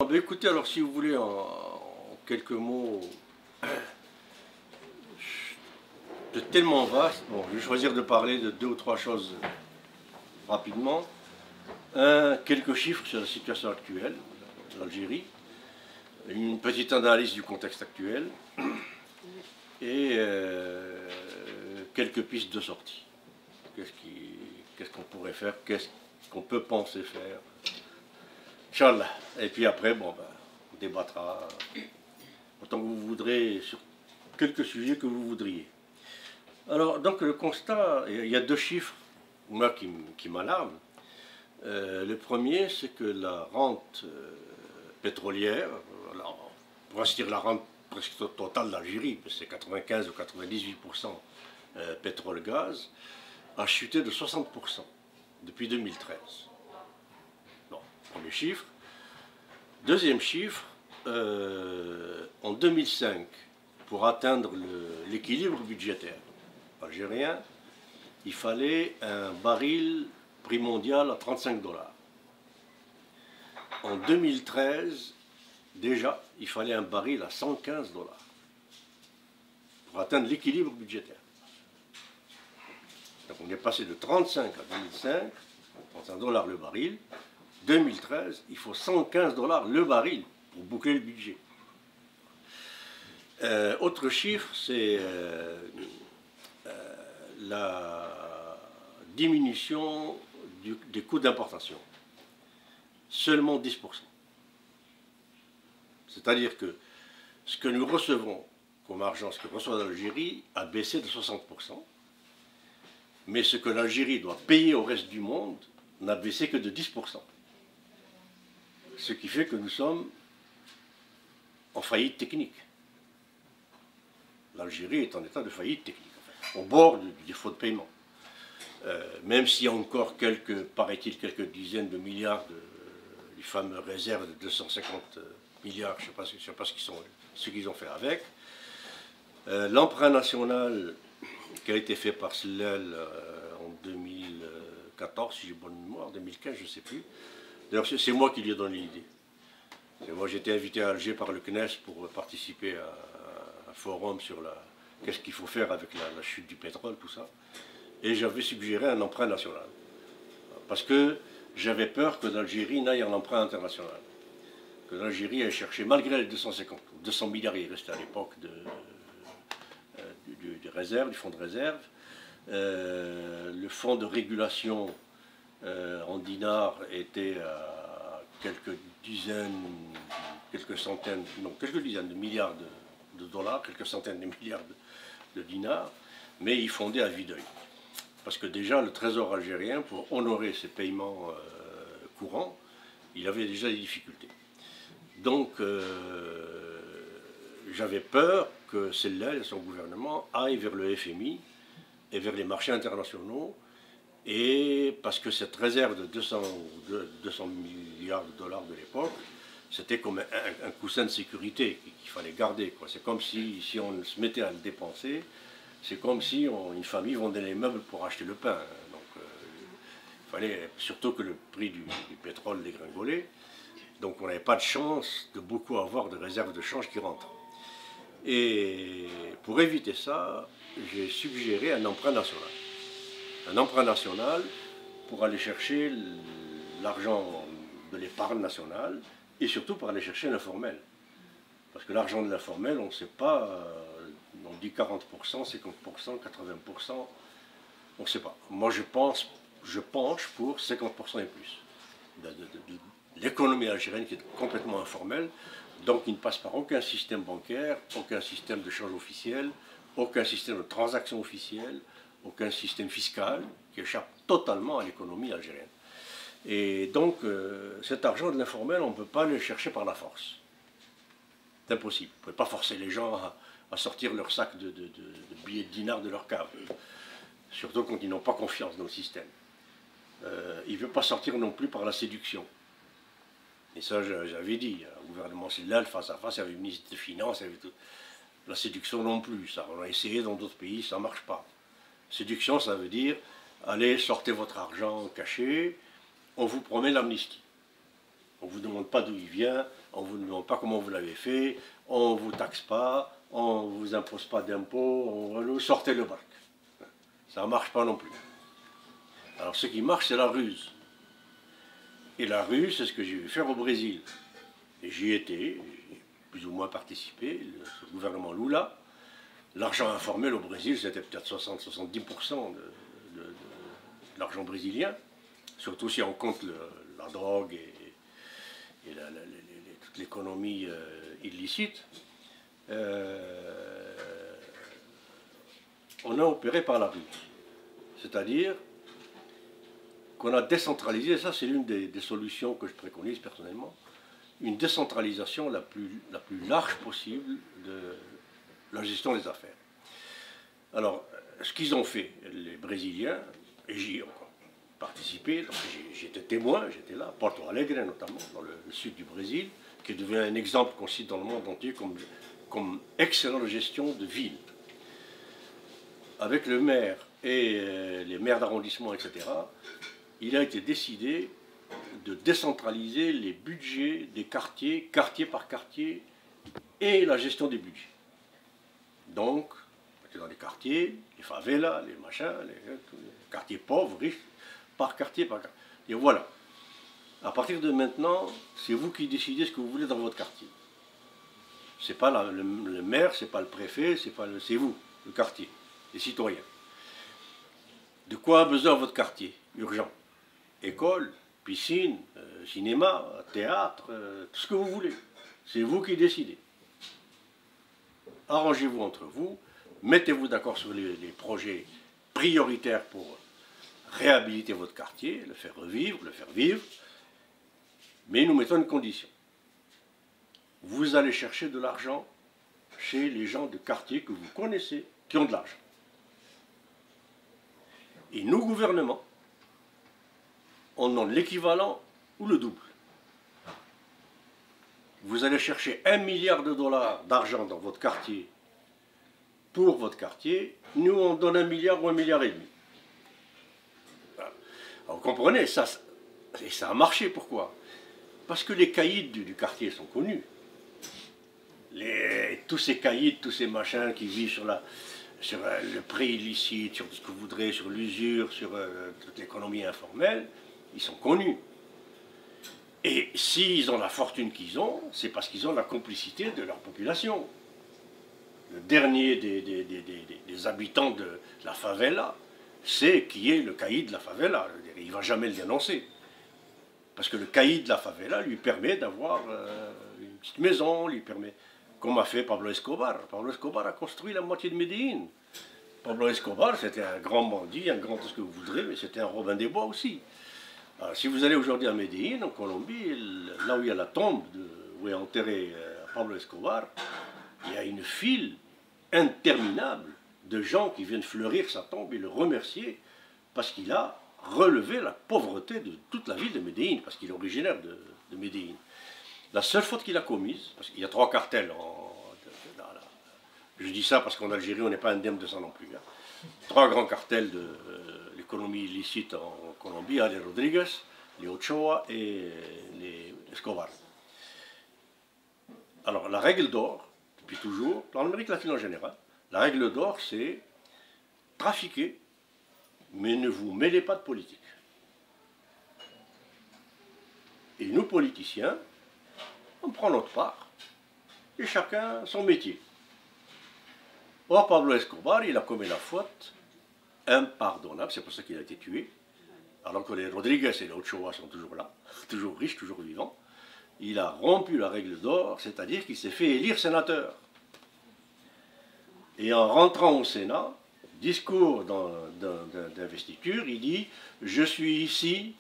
ben écoutez, alors si vous voulez, en quelques mots, c'est tellement vaste. Bon, je vais choisir de parler de deux ou trois choses rapidement. Quelques chiffres sur la situation actuelle d'Algérie, une petite analyse du contexte actuel et quelques pistes de sortie. Qu'est-ce qu'on pourrait faire, qu'est-ce qu'on peut penser faire. Inch'Allah. Et puis après, bon, ben, on débattra autant que vous voudrez sur quelques sujets que vous voudriez. Alors, donc le constat, il y a deux chiffres, moi, qui m'alarment. Le premier, c'est que la rente pétrolière, on pourrait se dire la rente presque totale d'Algérie, c'est 95 ou 98% pétrole-gaz, a chuté de 60% depuis 2013. Bon, premier chiffre. Deuxième chiffre, en 2005, pour atteindre l'équilibre budgétaire algérien, il fallait un baril prix mondial à 35 $. En 2013, déjà, il fallait un baril à 115 $ pour atteindre l'équilibre budgétaire. Donc on est passé de 35 à 2005, 35 $ le baril. 2013, il faut 115 $ le baril pour boucler le budget. Autre chiffre, c'est la diminution des coûts d'importation. Seulement 10%. C'est-à-dire que ce que nous recevons comme argent, ce que reçoit l'Algérie, a baissé de 60%. Mais ce que l'Algérie doit payer au reste du monde n'a baissé que de 10%. Ce qui fait que nous sommes en faillite technique. L'Algérie est en état de faillite technique, au bord du défaut de paiement. Même s'il y a encore paraît-il, quelques dizaines de milliards les fameuses réserves de 250 milliards, je ne sais pas ce qu'ils ont fait avec. L'emprunt national qui a été fait par Sellal en 2014, si j'ai bonne mémoire, 2015, je ne sais plus. D'ailleurs, c'est moi qui lui ai donné l'idée. Moi, j'ai été invité à Alger par le CNES pour participer à un forum sur qu'est-ce qu'il faut faire avec la chute du pétrole, tout ça. Et j'avais suggéré un emprunt national. Parce que j'avais peur que l'Algérie n'aille en emprunt international. Que l'Algérie ait cherché, malgré les 200 milliards, il restait à l'époque du fonds de réserve, le fonds de régulation en dinars était à quelques dizaines de milliards de dollars, quelques centaines de milliards de dinars, mais il fondait à vue d'œil. Parce que déjà, le trésor algérien, pour honorer ses paiements courants, il avait déjà des difficultés. Donc, j'avais peur que celle-là et son gouvernement aillent vers le FMI et vers les marchés internationaux, et parce que cette réserve de 200 milliards de dollars de l'époque, c'était comme un coussin de sécurité qu'il fallait garder. C'est comme si on se mettait à le dépenser, c'est comme si une famille vendait les meubles pour acheter le pain. Donc, il fallait surtout que le prix du pétrole dégringolait. Donc on n'avait pas de chance de beaucoup avoir de réserves de change qui rentrent. Et pour éviter ça, j'ai suggéré un emprunt national. Un emprunt national pour aller chercher l'argent de l'épargne nationale et surtout pour aller chercher l'informel. Parce que l'argent de l'informel, on ne sait pas, on dit 40%, 50%, 80%, on ne sait pas. Moi je penche pour 50% et plus. L'économie algérienne qui est complètement informelle, donc il ne passe par aucun système bancaire, aucun système de change officiel, aucun système de transaction officielle, aucun système fiscal qui échappe totalement à l'économie algérienne. Et donc cet argent de l'informel, on ne peut pas le chercher par la force. C'est impossible. Vous ne pouvez pas forcer les gens à sortir leur sac de billets de dinars de leur cave, surtout quand ils n'ont pas confiance dans le système. Il ne veut pas sortir non plus par la séduction. Et ça, j'avais dit, le gouvernement Sellal, face à face, il y avait le ministre des Finances, il y avait tout. La séduction non plus, ça. On a essayé dans d'autres pays, ça ne marche pas. Séduction, ça veut dire, allez, sortez votre argent caché, on vous promet l'amnistie. On ne vous demande pas d'où il vient, on ne vous demande pas comment vous l'avez fait, on ne vous taxe pas, on ne vous impose pas d'impôts, on sortez le barque. Ça ne marche pas non plus. Alors ce qui marche, c'est la ruse. Et la ruse, c'est ce que j'ai vu faire au Brésil. Et j'y étais, j'ai plus ou moins participé, le gouvernement Lula. L'argent informel au Brésil, c'était peut-être 60-70% de l'argent brésilien, surtout si on compte la drogue et toute l'économie illicite. On a opéré par la rue. C'est-à-dire qu'on a décentralisé, et ça c'est l'une des solutions que je préconise personnellement, une décentralisation la plus large possible de la gestion des affaires. Alors, ce qu'ils ont fait, les Brésiliens, et j'y ai encore participé, j'étais témoin, j'étais là, Porto Alegre notamment, dans le sud du Brésil, qui est devenu un exemple qu'on cite dans le monde entier comme excellente gestion de ville. Avec le maire et les maires d'arrondissement, etc., il a été décidé de décentraliser les budgets des quartiers, quartier par quartier, et la gestion des budgets. Donc, dans les quartiers, les favelas, les machins, les quartiers pauvres, riches, par quartier, par quartier. Et voilà. À partir de maintenant, c'est vous qui décidez ce que vous voulez dans votre quartier. C'est pas le maire, c'est pas le préfet, c'est vous, le quartier, les citoyens. De quoi a besoin votre quartier? Urgent. École, piscine, cinéma, théâtre, tout ce que vous voulez. C'est vous qui décidez. Arrangez-vous entre vous, mettez-vous d'accord sur les projets prioritaires pour réhabiliter votre quartier, le faire revivre, le faire vivre, mais nous mettons une condition. Vous allez chercher de l'argent chez les gens de quartier que vous connaissez, qui ont de l'argent. Et nous, gouvernement, on donne l'équivalent ou le double. Vous allez chercher 1 milliard de dollars d'argent dans votre quartier, pour votre quartier, nous on donne 1 milliard ou 1,5 milliard. Alors, vous comprenez, ça a marché, pourquoi? Parce que les caïds du quartier sont connus. Tous ces caïds, tous ces machins qui vivent sur le prêt illicite, sur ce que vous voudrez, sur l'usure, sur toute l'économie informelle, ils sont connus. Et s'ils ont la fortune qu'ils ont, c'est parce qu'ils ont la complicité de leur population. Le dernier des habitants de la favela, c'est qui est le caïd de la favela. Il ne va jamais le dénoncer. Parce que le caïd de la favela lui permet d'avoir une petite maison, lui permet, comme a fait Pablo Escobar. Pablo Escobar a construit la moitié de Médine. Pablo Escobar, c'était un grand bandit, un grand tout ce que vous voudrez, mais c'était un Robin des Bois aussi. Alors, si vous allez aujourd'hui à Médine, en Colombie, là où il y a la tombe où est enterré Pablo Escobar, il y a une file interminable de gens qui viennent fleurir sa tombe et le remercier parce qu'il a relevé la pauvreté de toute la ville de Médine, parce qu'il est originaire de Médine. La seule faute qu'il a commise, parce qu'il y a 3 cartels, je dis ça parce qu'en Algérie on n'est pas indemne de ça non plus, hein. 3 grands cartels de l'économie illicite en Colombie, les Rodriguez, les Ochoa et les Escobar. Alors la règle d'or, depuis toujours, dans l'Amérique latine en général, la règle d'or c'est trafiquer, mais ne vous mêlez pas de politique. Et nous politiciens, on prend notre part, et chacun son métier. Or Pablo Escobar, il a commis la faute impardonnable, c'est pour ça qu'il a été tué, alors que les Rodriguez et les Ochoa sont toujours là, toujours riches, toujours vivants. Il a rompu la règle d'or, c'est-à-dire qu'il s'est fait élire sénateur. Et en rentrant au Sénat, discours d'investiture, il dit « Je suis ici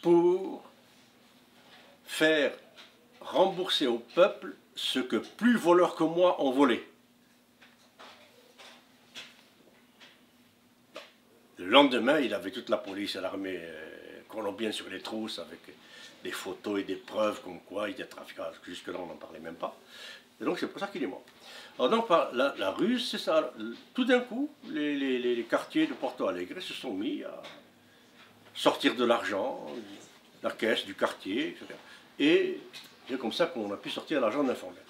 pour faire rembourser au peuple ce que plus voleurs que moi ont volé. » Le lendemain, il avait toute la police et l'armée colombienne sur les trousses avec des photos et des preuves comme quoi il était trafiquant. Jusque-là, on n'en parlait même pas. Et donc, c'est pour ça qu'il est mort. Alors, donc, la ruse, c'est ça. Tout d'un coup, les quartiers de Porto Alegre se sont mis à sortir de l'argent, la caisse du quartier, etc. Et C'est comme ça qu'on a pu sortir l'argent de l'informel.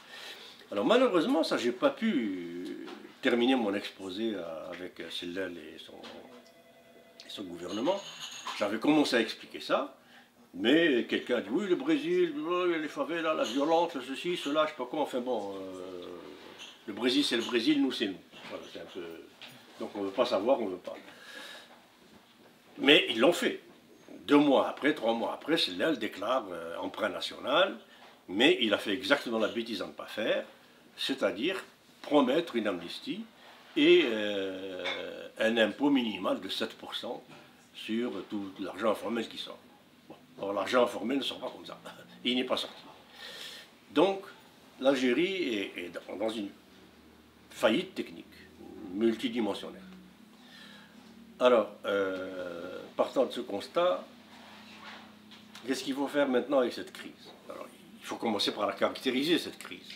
Alors malheureusement, ça, j'ai pas pu terminer mon exposé avec Sellel et son gouvernement. J'avais commencé à expliquer ça, mais quelqu'un a dit oui, le Brésil, les favelas, la violence, ceci, cela, je sais pas quoi. Enfin bon, le Brésil c'est le Brésil, nous c'est nous. Voilà, c'est un peu... Donc on ne veut pas savoir, on ne veut pas. Mais ils l'ont fait. 2 mois après, 3 mois après, Sellel déclare emprunt national, mais il a fait exactement la bêtise à ne pas faire, c'est-à-dire promettre une amnistie et un impôt minimal de 7% sur tout l'argent informel qui sort. Bon. Alors l'argent informel ne sort pas comme ça, il n'est pas sorti. Donc l'Algérie est dans une faillite technique, multidimensionnelle. Alors, partant de ce constat, qu'est-ce qu'il faut faire maintenant avec cette crise? Alors, il faut commencer par la caractériser, cette crise.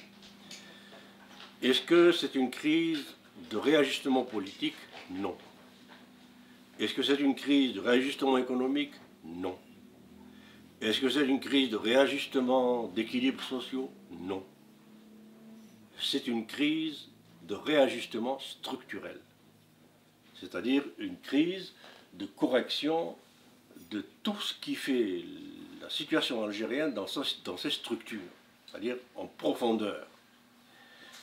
Est-ce que c'est une crise de réajustement politique? Non. Est-ce que c'est une crise de réajustement économique? Non. Est-ce que c'est une crise de réajustement d'équilibres sociaux? Non. C'est une crise de réajustement structurel. C'est-à-dire une crise de correction de tout ce qui fait la situation algérienne dans ses structures, c'est-à-dire en profondeur.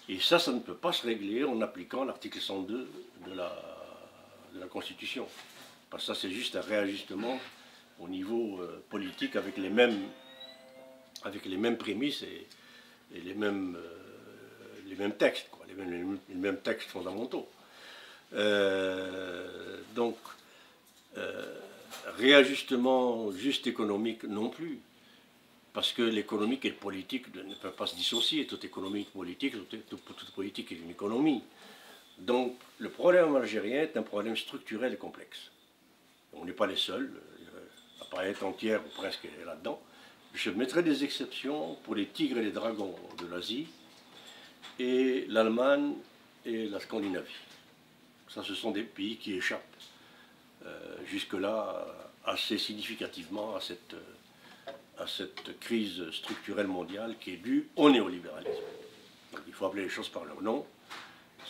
Et ça ne peut pas se régler en appliquant l'article 102 de la Constitution. Parce que ça, c'est juste un réajustement au niveau politique avec les mêmes prémices et les mêmes textes, quoi, les mêmes textes fondamentaux. Donc, réajustement juste économique non plus, parce que l'économique et le politique ne peuvent pas se dissocier. Toute économique politique, toute politique est une économie. Donc, le problème algérien est un problème structurel et complexe. On n'est pas les seuls, la planète entière ou presque est là-dedans. Je mettrai des exceptions pour les tigres et les dragons de l'Asie, et l'Allemagne et la Scandinavie. Ça, ce sont des pays qui échappent jusque-là assez significativement à cette crise structurelle mondiale qui est due au néolibéralisme. Donc, il faut appeler les choses par leur nom.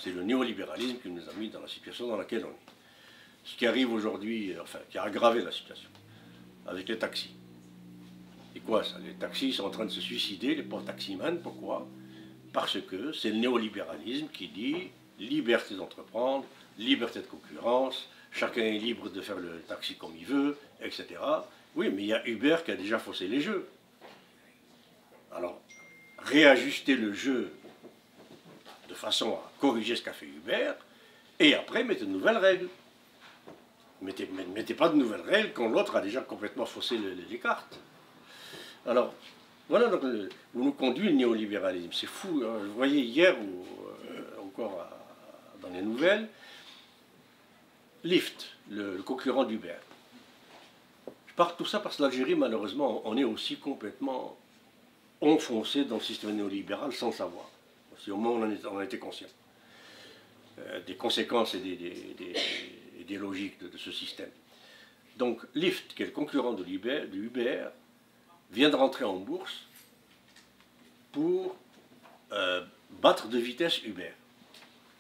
C'est le néolibéralisme qui nous a mis dans la situation dans laquelle on est. Ce qui arrive aujourd'hui, enfin, qui a aggravé la situation, avec les taxis. Et quoi ça? Les taxis sont en train de se suicider, les pauvres taximans. Pourquoi? Parce que c'est le néolibéralisme qui dit liberté d'entreprendre, liberté de concurrence, chacun est libre de faire le taxi comme il veut, etc. Oui, mais il y a Uber qui a déjà faussé les jeux. Alors, réajuster le jeu de façon à corriger ce qu'a fait Uber, et après, mettez de nouvelles règles. Mettez pas de nouvelles règles quand l'autre a déjà complètement faussé les cartes. Alors, voilà donc où nous conduit le néolibéralisme. C'est fou, hein. Vous voyez hier, ou encore dans les nouvelles, Lyft, le concurrent d'Uber. Je parle de tout ça parce que l'Algérie, malheureusement, on est aussi complètement enfoncé dans le système néolibéral sans le savoir. C'est au moment où on en était conscient. Des conséquences et des logiques de ce système. Donc Lyft, qui est le concurrent de Uber, vient de rentrer en bourse pour battre de vitesse Uber.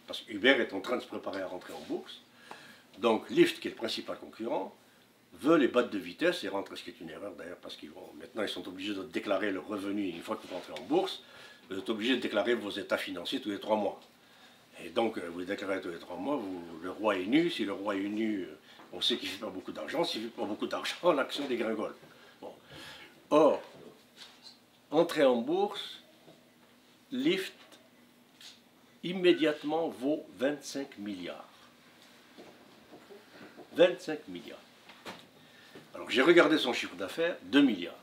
Parce que Uber est en train de se préparer à rentrer en bourse. Donc Lyft, qui est le principal concurrent, veut les battre de vitesse et rentrer, ce qui est une erreur d'ailleurs, parce qu'ils maintenant ils sont obligés de déclarer leurs revenus une fois que vous rentrez en bourse. Vous êtes obligé de déclarer vos états financiers tous les 3 mois. Et donc, vous les déclarez tous les 3 mois, le roi est nu. Si le roi est nu, on sait qu'il ne fait pas beaucoup d'argent. S'il ne fait pas beaucoup d'argent, l'action dégringole. Bon. Or, entrer en bourse, Lyft, immédiatement, vaut 25 milliards. 25 milliards. Alors, j'ai regardé son chiffre d'affaires, 2 milliards.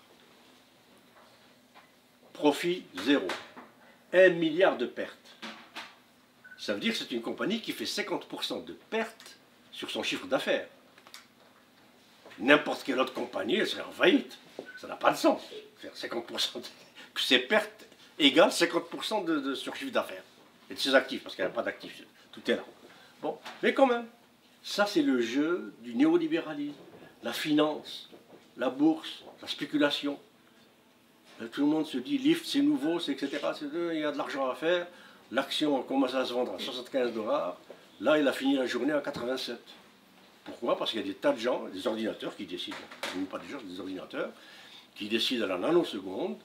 Profit, 0. 1 milliard de pertes. Ça veut dire que c'est une compagnie qui fait 50% de pertes sur son chiffre d'affaires. N'importe quelle autre compagnie, elle serait en faillite. Ça n'a pas de sens. Faire 50% que ses pertes égalent 50% de son chiffre d'affaires. Et de ses actifs, parce qu'elle n'a pas d'actifs. Tout est là. Bon, mais quand même, ça c'est le jeu du néolibéralisme. La finance, la bourse, la spéculation. Tout le monde se dit, Lyft c'est nouveau, c'est etc. Il y a de l'argent à faire. L'action a commencé à se vendre à 75 $. Là, il a fini la journée à 87. Pourquoi? Parce qu'il y a des tas de gens, des ordinateurs qui décident, pas des gens, des ordinateurs, qui décident à la nanoseconde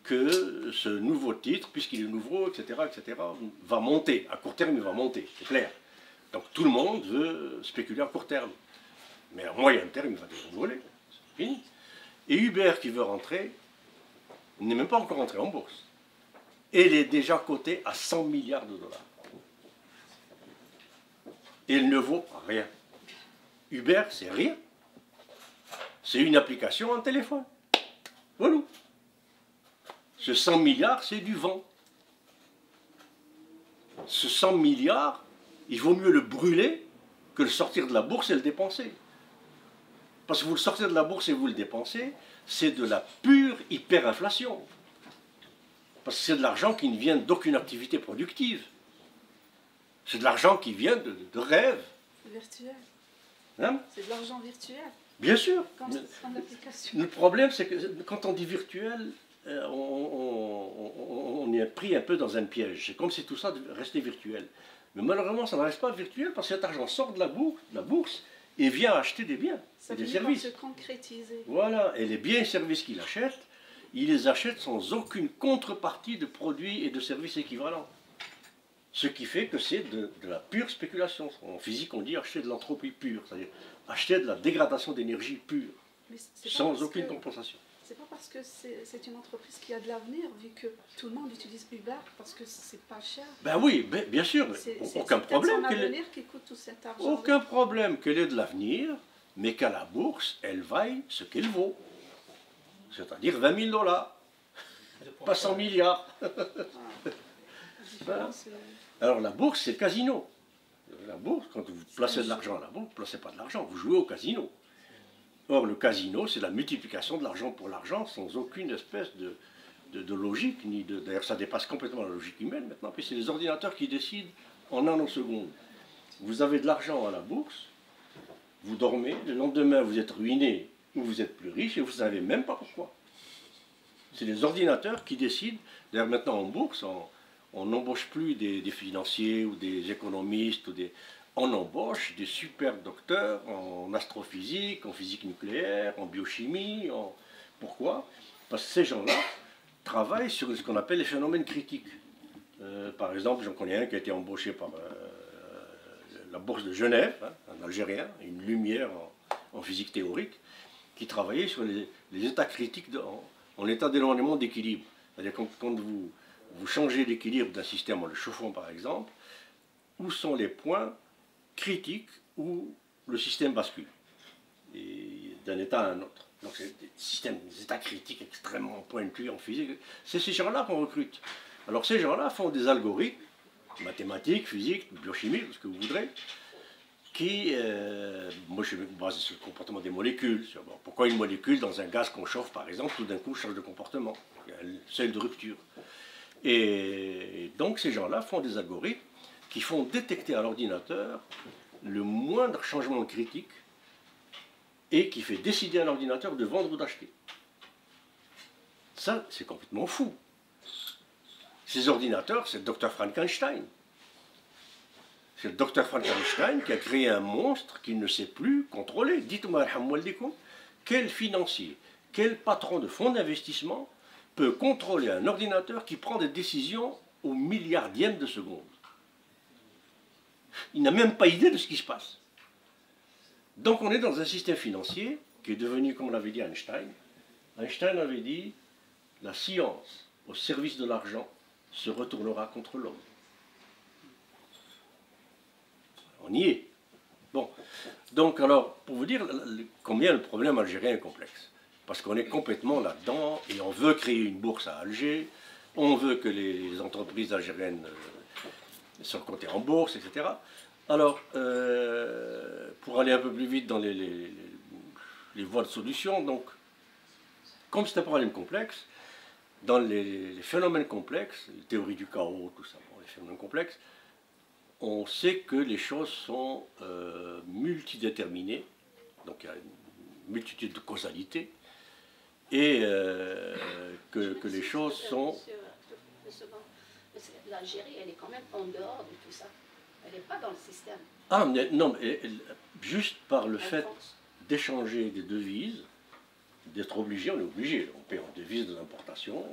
que ce nouveau titre, puisqu'il est nouveau, etc., va monter. À court terme, il va monter, c'est clair. Donc tout le monde veut spéculer à court terme. Mais à moyen terme, il va déjà voler. C'est fini. Et Uber qui veut rentrer, n'est même pas encore entré en bourse. Et il est déjà coté à 100 milliards $. Et il ne vaut rien. Uber, c'est rien. C'est une application, un téléphone. Voilà. Ce 100 milliards, c'est du vent. Ce 100 milliards, il vaut mieux le brûler que le sortir de la bourse et le dépenser. Parce que vous le sortez de la bourse et vous le dépensez, c'est de la pure hyperinflation. Parce que c'est de l'argent qui ne vient d'aucune activité productive. C'est de l'argent qui vient de rêves. C'est virtuel. Hein? C'est de l'argent virtuel. Bien sûr. Comme l'application. Le problème, c'est que quand on dit virtuel, on est pris un peu dans un piège. C'est comme si tout ça restait virtuel. Mais malheureusement, ça ne reste pas virtuel parce que cet argent sort de la bourse et vient acheter des biens et des services. Ça se concrétiser. Voilà. Et les biens et services qu'il achète, il les achète sans aucune contrepartie de produits et de services équivalents. Ce qui fait que c'est de la pure spéculation. En physique, on dit acheter de l'entropie pure, c'est-à-dire acheter de la dégradation d'énergie pure, sans aucune compensation. C'est pas parce que c'est une entreprise qui a de l'avenir, vu que tout le monde utilise Uber, parce que c'est pas cher. Ben oui, bien sûr, aucun problème. Aucun problème qu'elle ait de l'avenir, mais qu'à la bourse, elle vaille ce qu'elle vaut. C'est-à-dire 20 000 $. Pas 100 milliards. Voilà. Alors la bourse, c'est le casino. La bourse, quand vous placez de l'argent à la bourse, vous ne placez pas de l'argent, vous jouez au casino. Or, le casino, c'est la multiplication de l'argent pour l'argent, sans aucune espèce de logique. D'ailleurs, ça dépasse complètement la logique humaine maintenant, puis c'est les ordinateurs qui décident en nanosecondes. Vous avez de l'argent à la bourse, vous dormez, le lendemain, vous êtes ruiné, ou vous êtes plus riche, et vous ne savez même pas pourquoi. C'est les ordinateurs qui décident. D'ailleurs, maintenant, en bourse, on n'embauche plus des financiers ou des économistes, on embauche des super docteurs en astrophysique, en physique nucléaire, en biochimie. Pourquoi? Parce que ces gens-là travaillent sur ce qu'on appelle les phénomènes critiques. Par exemple, j'en connais un qui a été embauché par la bourse de Genève, hein, un Algérien, une lumière en physique théorique, qui travaillait sur les états critiques en état d'éloignement d'équilibre. C'est-à-dire quand vous changez l'équilibre d'un système en le chauffant par exemple, où sont les points critiques où le système bascule d'un état à un autre. Donc c'est des états critiques extrêmement pointus en physique. C'est ces gens-là qu'on recrute. Alors ces gens-là font des algorithmes, mathématiques, physique, biochimie, ce que vous voudrez, qui, moi je vais me baser sur le comportement des molécules, sur pourquoi une molécule dans un gaz qu'on chauffe par exemple, tout d'un coup change de comportement. Il y a un seuil de rupture. Et donc ces gens-là font des algorithmes qui font détecter à l'ordinateur le moindre changement critique et qui fait décider à l'ordinateur de vendre ou d'acheter. Ça, c'est complètement fou. Ces ordinateurs, c'est le docteur Frankenstein. C'est le docteur Frankenstein qui a créé un monstre qu'il ne sait plus contrôler. Dites-moi, quel financier, quel patron de fonds d'investissement peut contrôler un ordinateur qui prend des décisions au milliardième de seconde? Il n'a même pas idée de ce qui se passe. Donc on est dans un système financier qui est devenu, comme l'avait dit Einstein. Einstein avait dit, la science au service de l'argent se retournera contre l'homme. On y est. Bon, donc alors, pour vous dire combien le problème algérien est complexe. Parce qu'on est complètement là-dedans et on veut créer une bourse à Alger, on veut que les entreprises algériennes soient cotées en bourse, etc. Alors, pour aller un peu plus vite dans les voies de solution, donc, comme c'est un problème complexe, dans les phénomènes complexes, les théories du chaos, tout ça, bon, les phénomènes complexes, on sait que les choses sont multidéterminées, donc il y a une multitude de causalités, et que les choses sont... L'Algérie, elle est quand même en dehors de tout ça. Elle n'est pas dans le système. Ah, mais non, mais juste par le fait d'échanger des devises, d'être obligé, on est obligé, on paye en devises nos importations,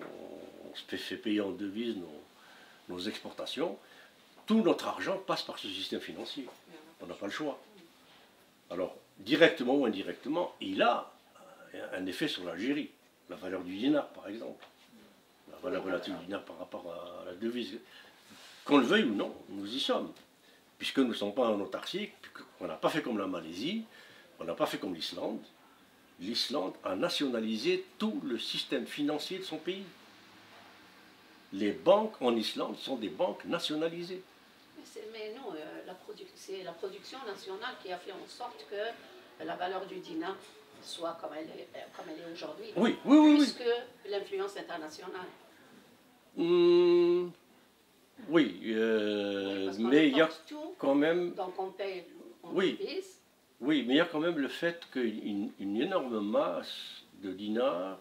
on se fait payer en devises nos exportations, tout notre argent passe par ce système financier. On n'a pas le choix. Alors, directement ou indirectement, il a un effet sur l'Algérie. La valeur du dinar, par exemple. La valeur relative du dinar par rapport à la devise. Qu'on le veuille ou non, nous y sommes. Puisque nous ne sommes pas en autarcie, on n'a pas fait comme la Malaisie, on n'a pas fait comme l'Islande. L'Islande a nationalisé tout le système financier de son pays. Les banques en Islande sont des banques nationalisées. Mais non, c'est la production nationale qui a fait en sorte que la valeur du dinar soit comme elle est aujourd'hui. Oui. Plus que l'influence internationale. Oui, mais il y a quand même... Donc on paye en oui, devises. oui, mais il y a quand même le fait qu'une énorme masse de dinars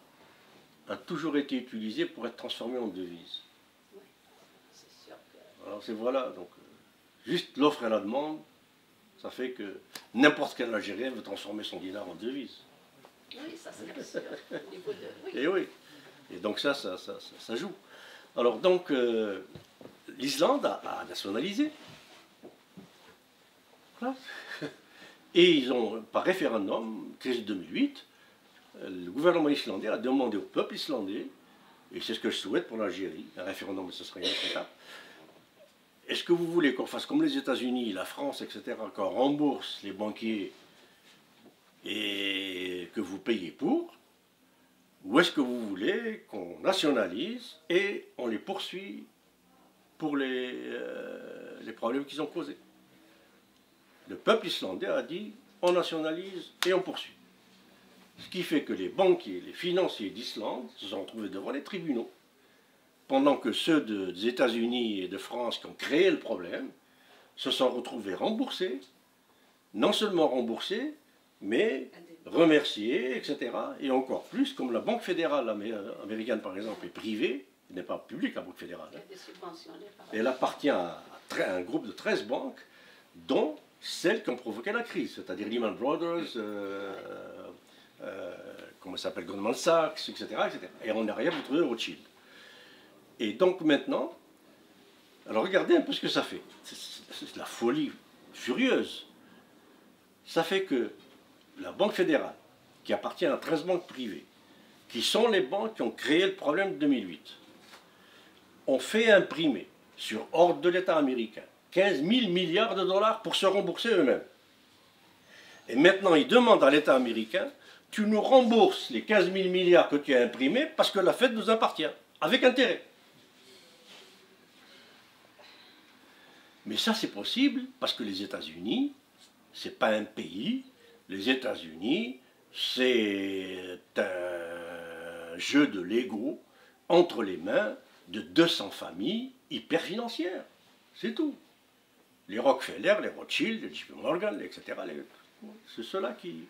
a toujours été utilisée pour être transformée en devise. Oui, c'est sûr que... Alors c'est voilà, donc juste l'offre et la demande, ça fait que n'importe quel Algérien veut transformer son dinar en devise. Oui, ça c'est sûr. Au niveau de... oui. Et oui, et donc ça joue. Alors donc, l'Islande a nationalisé. Voilà. Et ils ont, par référendum, crise de 2008, le gouvernement islandais a demandé au peuple islandais, et c'est ce que je souhaite pour l'Algérie, un référendum, ce serait une autre étape, est-ce que vous voulez qu'on fasse comme les États-Unis, la France, etc., qu'on rembourse les banquiers et que vous payez pour, ou est-ce que vous voulez qu'on nationalise et on les poursuit pour les problèmes qu'ils ont causés? Le peuple islandais a dit on nationalise et on poursuit. Ce qui fait que les banquiers, les financiers d'Islande se sont retrouvés devant les tribunaux, pendant que ceux des États-Unis et de France qui ont créé le problème se sont retrouvés remboursés, non seulement remboursés, mais remerciés, etc. Et encore plus, comme la Banque fédérale américaine, par exemple, est privée, elle n'est pas publique, la Banque fédérale. Elle appartient à un groupe de 13 banques, dont celles qui ont provoqué la crise, c'est-à-dire Lehman Brothers, comment ça s'appelle, Goldman Sachs, etc., etc. Et on n'a rien pour trouver Rothschild. Et donc maintenant, alors regardez un peu ce que ça fait. C'est de la folie furieuse. Ça fait que la Banque fédérale, qui appartient à 13 banques privées, qui sont les banques qui ont créé le problème de 2008, ont fait imprimer, sur ordre de l'État américain, 15 000 milliards de dollars pour se rembourser eux-mêmes. Et maintenant, ils demandent à l'État américain, tu nous rembourses les 15 000 milliards que tu as imprimés parce que la Fed nous appartient, avec intérêt. Mais ça, c'est possible parce que les États-Unis, ce n'est pas un pays. Les États-Unis, c'est un jeu de Lego entre les mains de 200 familles hyper financières. C'est tout. Les Rockefeller, les Rothschild, les JP Morgan, etc. C'est ceux-là qui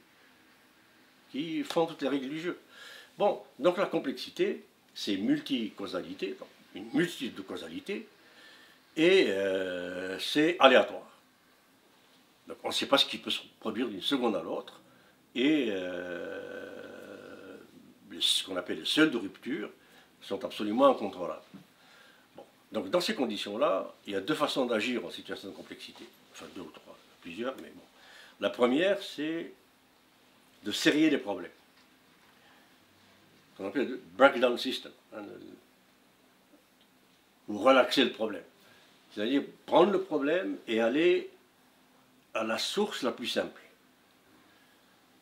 font toutes les règles du jeu. Bon, donc la complexité, c'est multicausalité, une multitude de causalités, et c'est aléatoire. Donc on ne sait pas ce qui peut se produire d'une seconde à l'autre, et ce qu'on appelle les seuils de rupture sont absolument incontrôlables. Bon. Donc dans ces conditions-là, il y a deux façons d'agir en situation de complexité. Enfin deux ou trois, plusieurs, mais bon. La première, c'est de serrer les problèmes. Ce qu'on appelle le breakdown system, hein, ou relaxer le problème. C'est-à-dire prendre le problème et aller à la source la plus simple.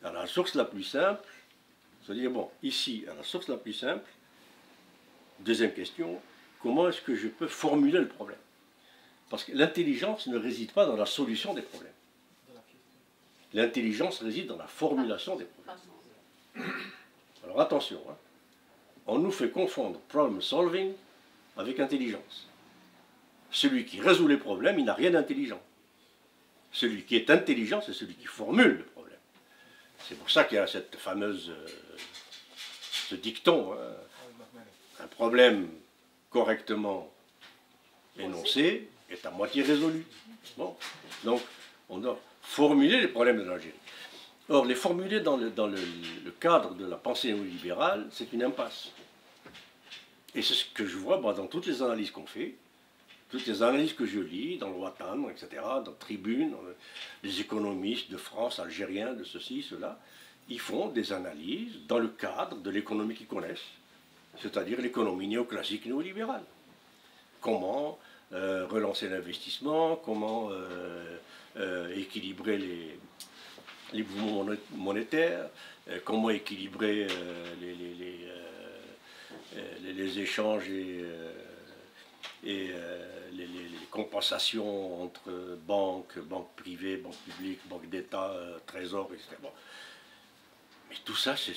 À la source la plus simple, c'est-à-dire, bon, ici, à la source la plus simple, deuxième question, comment est-ce que je peux formuler le problème? Parce que l'intelligence ne réside pas dans la solution des problèmes. L'intelligence réside dans la formulation des problèmes. Alors attention, hein, on nous fait confondre problem solving avec intelligence. Celui qui résout les problèmes, il n'a rien d'intelligent. Celui qui est intelligent, c'est celui qui formule le problème. C'est pour ça qu'il y a cette fameuse ce dicton, hein, un problème correctement énoncé est à moitié résolu. Bon. Donc, on doit formuler les problèmes de l'Algérie. Or, les formuler dans le cadre de la pensée néolibérale, c'est une impasse. Et c'est ce que je vois dans toutes les analyses qu'on fait, toutes les analyses que je lis, dans le Watan, etc., dans Tribune, dans les économistes de France, algériens, de ceci, cela, ils font des analyses dans le cadre de l'économie qu'ils connaissent, c'est-à-dire l'économie néoclassique néolibérale. Comment relancer l'investissement, comment équilibrer les mouvements monétaires, comment équilibrer les échanges et les compensations entre banques privées, banques publiques, banques d'État, trésors, etc. Bon. Mais tout ça, c'est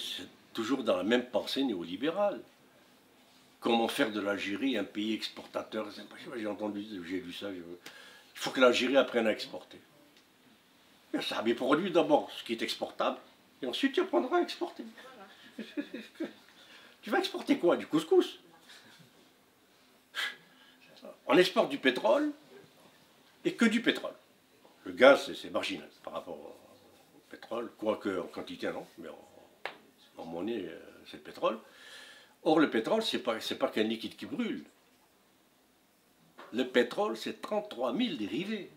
toujours dans la même pensée néolibérale. Comment faire de l'Algérie un pays exportateur? J'ai entendu, j'ai lu ça. Il faut que l'Algérie apprenne à exporter. Ça bien produit d'abord ce qui est exportable, et ensuite tu apprendras à exporter. Tu vas exporter quoi? Du couscous? On exporte du pétrole, et que du pétrole. Le gaz, c'est marginal par rapport au pétrole, quoique en quantité, non, mais en monnaie, c'est le pétrole. Or, le pétrole, c'est pas qu'un liquide qui brûle. Le pétrole, c'est 33 000 dérivés.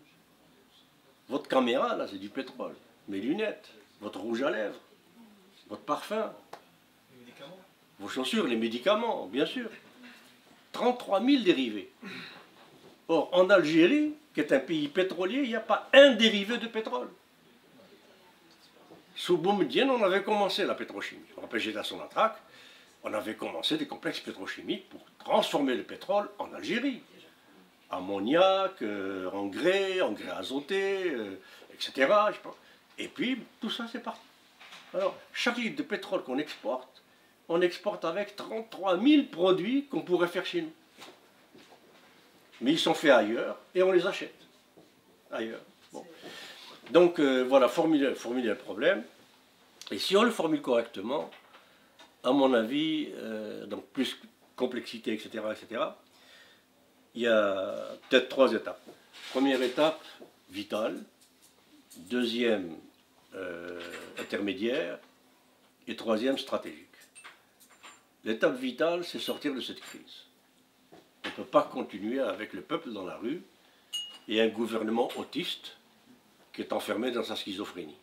Votre caméra, là, c'est du pétrole. Mes lunettes, votre rouge à lèvres, votre parfum, vos chaussures, les médicaments, bien sûr. 33 000 dérivés. Or, en Algérie, qui est un pays pétrolier, il n'y a pas un dérivé de pétrole. Sous Boumedienne, on avait commencé la pétrochimie. Je me rappelle, j'étais à Sonatrach, on avait commencé des complexes pétrochimiques pour transformer le pétrole en Algérie. Ammoniac, engrais azoté, etc. Et puis, tout ça, c'est parti. Alors, chaque litre de pétrole qu'on exporte, on exporte avec 33 000 produits qu'on pourrait faire chez nous. Mais ils sont faits ailleurs et on les achète ailleurs. Bon. Donc, voilà, formuler le problème. Et si on le formule correctement, à mon avis, donc plus complexité, etc., il y a peut-être 3 étapes. Première étape, vitale. Deuxième, intermédiaire. Et troisième, stratégique. L'étape vitale, c'est sortir de cette crise. On ne peut pas continuer avec le peuple dans la rue et un gouvernement autiste qui est enfermé dans sa schizophrénie.